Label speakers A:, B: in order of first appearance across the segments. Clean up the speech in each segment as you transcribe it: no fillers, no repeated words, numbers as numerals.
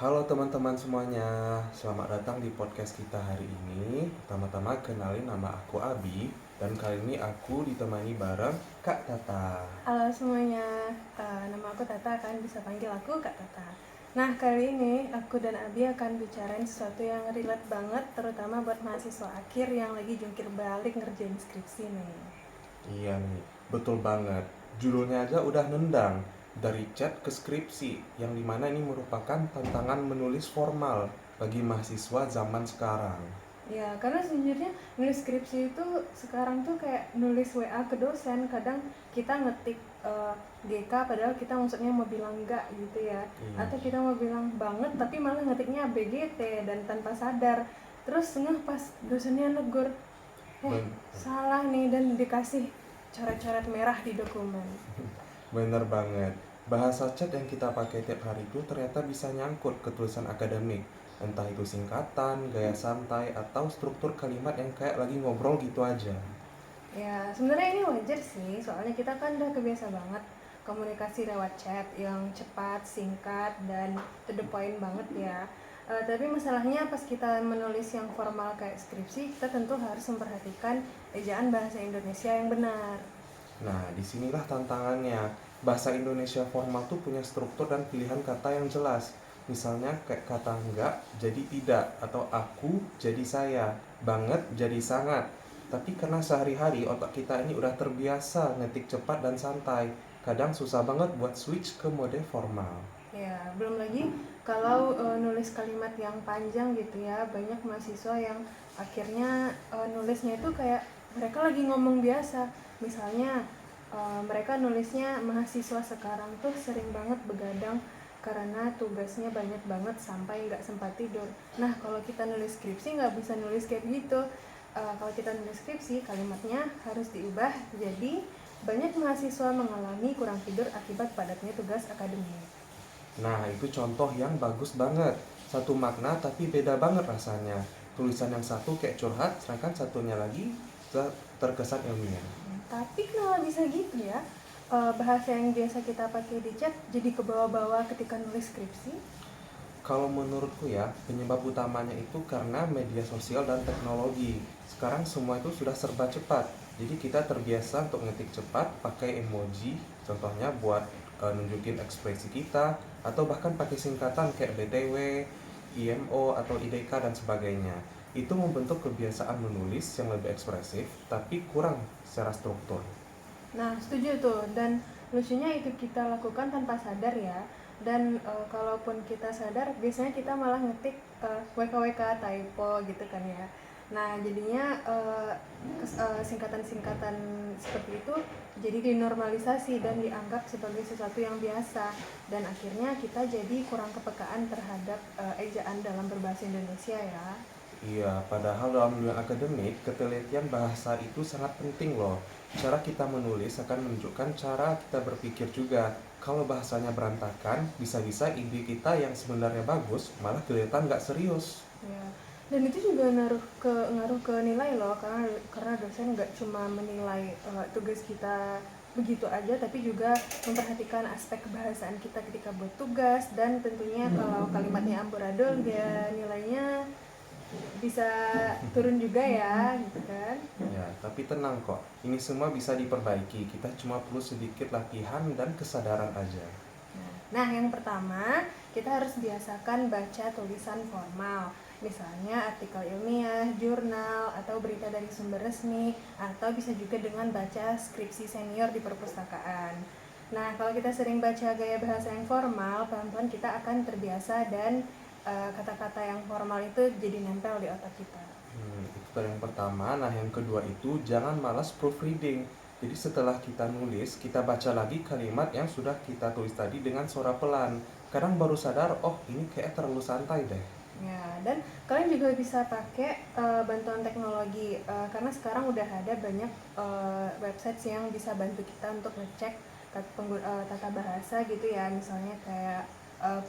A: Halo teman-teman semuanya, selamat datang di podcast kita hari ini. Pertama-tama kenalin nama aku Abi, dan kali ini aku ditemani bareng Kak Tata.
B: Halo semuanya, nama aku Tata, kan bisa panggil aku Kak Tata. Nah, kali ini aku dan Abi akan bicarain sesuatu yang relate banget, terutama buat mahasiswa akhir yang lagi jungkir balik ngerjain skripsi nih.
A: Iya nih, betul banget. Judulnya aja udah nendang, dari chat ke skripsi, yang dimana ini merupakan tantangan menulis formal bagi mahasiswa zaman sekarang.
B: Ya, karena sejujurnya nulis skripsi itu sekarang tuh kayak nulis WA ke dosen. Kadang kita ngetik GK padahal kita maksudnya mau bilang enggak gitu ya.
A: Iya,
B: Atau kita mau bilang banget tapi malah ngetiknya BGT dan tanpa sadar. Terus ngeh pas dosennya negur,
A: ben-
B: salah nih, dan dikasih coret-coret merah di dokumen.
A: bener banget. Bahasa chat yang kita pakai tiap hari itu ternyata bisa nyangkut ke tulisan akademik. Entah itu singkatan, gaya santai, atau struktur kalimat yang kayak lagi ngobrol gitu aja.
B: Ya, sebenarnya ini wajar sih, soalnya kita kan udah kebiasa banget komunikasi lewat chat yang cepat, singkat, dan to the point banget ya. Tapi masalahnya pas kita menulis yang formal kayak skripsi, kita tentu harus memperhatikan ejaan bahasa Indonesia yang benar.
A: Nah, disinilah tantangannya. Bahasa Indonesia formal tuh punya struktur dan pilihan kata yang jelas. Misalnya kayak kata enggak jadi tidak, atau aku jadi saya, banget jadi sangat. Tapi karena sehari-hari otak kita ini udah terbiasa ngetik cepat dan santai, kadang susah banget buat switch ke mode formal.
B: Ya, belum lagi kalau nulis kalimat yang panjang gitu ya, banyak mahasiswa yang akhirnya nulisnya itu kayak mereka lagi ngomong biasa. Misalnya mereka nulisnya mahasiswa sekarang tuh sering banget begadang karena tugasnya banyak banget sampai nggak sempat tidur. Nah, kalau kita nulis skripsi nggak bisa nulis kayak gitu. Kalau kita nulis skripsi, kalimatnya harus diubah jadi banyak mahasiswa mengalami kurang tidur akibat padatnya tugas akademik.
A: Nah, itu contoh yang bagus banget. Satu makna tapi beda banget rasanya. Tulisan yang satu kayak curhat, sedangkan satunya lagi terkesan ilmiah.
B: Tapi kenapa bisa gitu ya? Bahasa yang biasa kita pakai di chat jadi ke bawah-bawah ketika nulis skripsi?
A: Kalau menurutku ya, penyebab utamanya itu karena media sosial dan teknologi. Sekarang semua itu sudah serba cepat. Jadi kita terbiasa untuk ngetik cepat, pakai emoji, contohnya buat nunjukin ekspresi kita, atau bahkan pakai singkatan kayak BTW, IMO, atau IDK, dan sebagainya. Itu membentuk kebiasaan menulis yang lebih ekspresif, tapi kurang secara struktur.
B: Nah, setuju tuh. Dan lucunya itu kita lakukan tanpa sadar ya. Dan kalaupun kita sadar, biasanya kita malah ngetik WKWK typo gitu kan ya. Nah, jadinya singkatan-singkatan seperti itu jadi dinormalisasi dan dianggap sebagai sesuatu yang biasa. Dan akhirnya kita jadi kurang kepekaan terhadap ejaan dalam berbahasa Indonesia ya.
A: Iya, padahal dalam dunia akademik, ketelitian bahasa itu sangat penting loh. Cara kita menulis akan menunjukkan cara kita berpikir juga. Kalau bahasanya berantakan, bisa-bisa ide kita yang sebenarnya bagus malah kelihatan nggak serius.
B: Ya. Dan itu juga ngaruh ke nilai loh, karena dosen nggak cuma menilai tugas kita begitu aja, tapi juga memperhatikan aspek kebahasaan kita ketika buat tugas. Dan tentunya kalau kalimatnya amburadul, dia nilainya bisa turun juga ya gitu kan.
A: Ya, tapi tenang kok. Ini semua bisa diperbaiki. Kita cuma perlu sedikit latihan dan kesadaran aja.
B: Nah, yang pertama, kita harus biasakan baca tulisan formal. Misalnya artikel ilmiah, jurnal, atau berita dari sumber resmi, atau bisa juga dengan baca skripsi senior di perpustakaan. Nah, kalau kita sering baca gaya bahasa yang formal, pelan-pelan kita akan terbiasa dan kata-kata yang formal itu jadi nempel di otak kita.
A: Itu yang pertama. Nah, yang kedua itu jangan malas proofreading. Jadi setelah kita nulis, kita baca lagi kalimat yang sudah kita tulis tadi dengan suara pelan. Kadang baru sadar, oh ini kayak terlalu santai deh.
B: Ya, dan kalian juga bisa pakai bantuan teknologi, karena sekarang udah ada banyak website yang bisa bantu kita untuk ngecek tata bahasa gitu ya, misalnya kayak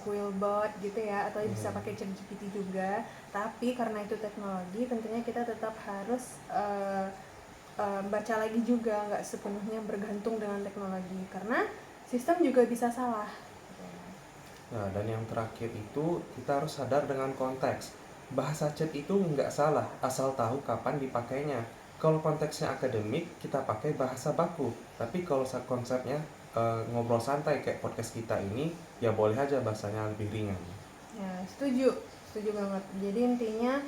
B: Quillbot gitu ya, atau bisa pakai ChatGPT juga. Tapi karena itu teknologi, tentunya kita tetap harus baca lagi juga, nggak sepenuhnya bergantung dengan teknologi, karena sistem juga bisa salah.
A: Nah, dan yang terakhir itu kita harus sadar dengan konteks. Bahasa chat itu nggak salah, asal tahu kapan dipakainya. Kalau konteksnya akademik, kita pakai bahasa baku. Tapi kalau konsepnya ngobrol santai kayak podcast kita ini, ya boleh aja bahasanya lebih ringan.
B: Ya, setuju banget. Jadi intinya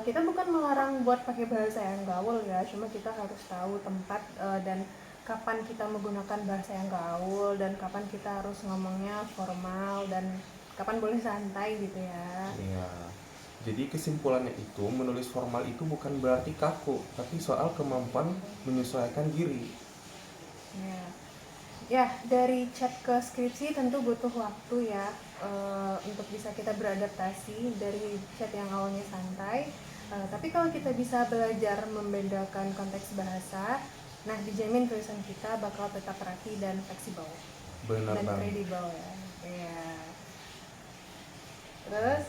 B: kita bukan melarang buat pakai bahasa yang gaul ya, cuma kita harus tahu tempat dan kapan kita menggunakan bahasa yang gaul dan kapan kita harus ngomongnya formal dan kapan boleh santai gitu ya.
A: Iya. Jadi kesimpulannya itu, menulis formal itu bukan berarti kaku, tapi soal kemampuan menyesuaikan diri.
B: Ya. Ya, dari chat ke skripsi tentu butuh waktu ya untuk bisa kita beradaptasi dari chat yang awalnya santai. Tapi kalau kita bisa belajar membedakan konteks bahasa, nah dijamin tulisan kita bakal tetap rapi dan fleksibel
A: Benar
B: dan
A: banget.
B: kredibel ya. Ya. Terus,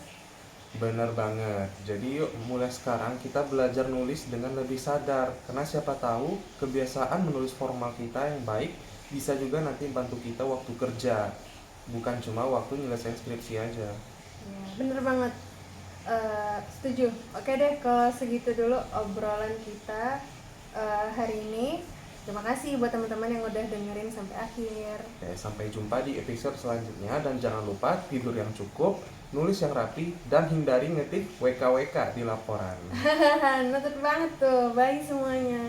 A: Benar banget. Jadi yuk mulai sekarang kita belajar nulis dengan lebih sadar. Karena siapa tahu kebiasaan menulis formal kita yang baik bisa juga nanti bantu kita waktu kerja. Bukan cuma waktu nyelesain skripsi aja.
B: ya bener banget. Setuju. Oke deh, ke segitu dulu obrolan kita hari ini. Terima kasih buat teman-teman yang udah dengerin sampai akhir.
A: Oke, sampai jumpa di episode selanjutnya dan jangan lupa tidur yang cukup, nulis yang rapi, dan hindari ngetik WKWK di laporan.
B: Nutut banget tuh. Bye semuanya.